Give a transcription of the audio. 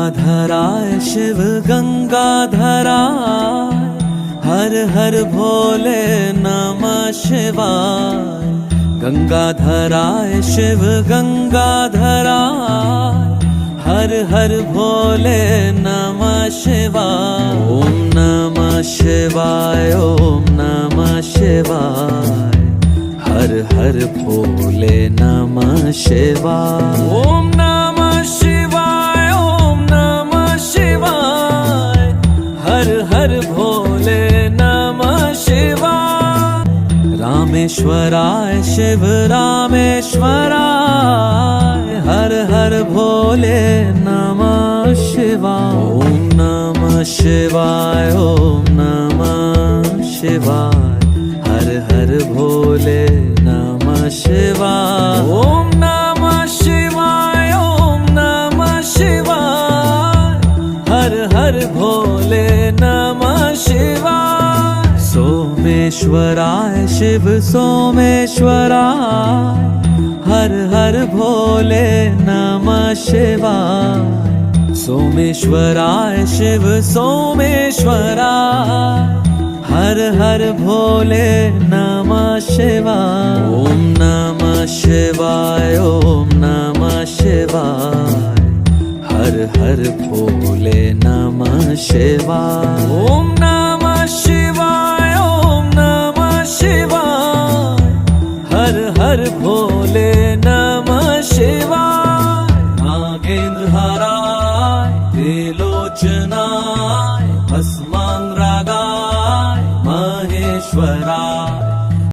गंगाधराय शिव गंगाधराय, हर हर भोले नमः शिवाय। गंगाधराय शिव गंगाधराय, हर हर भोले नमः शिवाय। ओम नमः शिवाय, ओम नमः शिवाय, हर हर भोले नमः शिवाय। ओम नमः शिवाय, ओम नमः शिवाय, हर हर भोले नमः शिवाय। रामेश्वराय शिव रामेश्वराय, हर हर भोले नमः शिवाय। ओम नमः शिवाय, ओम नमः शिवाय, हर हर भोले नमः शिवाय। ओम नमः शिवाय, ओम नमः शिवाय, हर हर भोले नमः शिवाय। सोमेश्वराय शिव सोमेश्वराय, हर हर भोले नमः शिवाय। सोमेश्वराय शिव सोमेश्वराय, हर हर भोले नमः शिवाय। ओम नमः शिवाय, ओम नमः शिवाय, हर हर भोले नमः शिवाय। ओम नमः शिवाय, ओम नमः शिवाय, हर हर भोले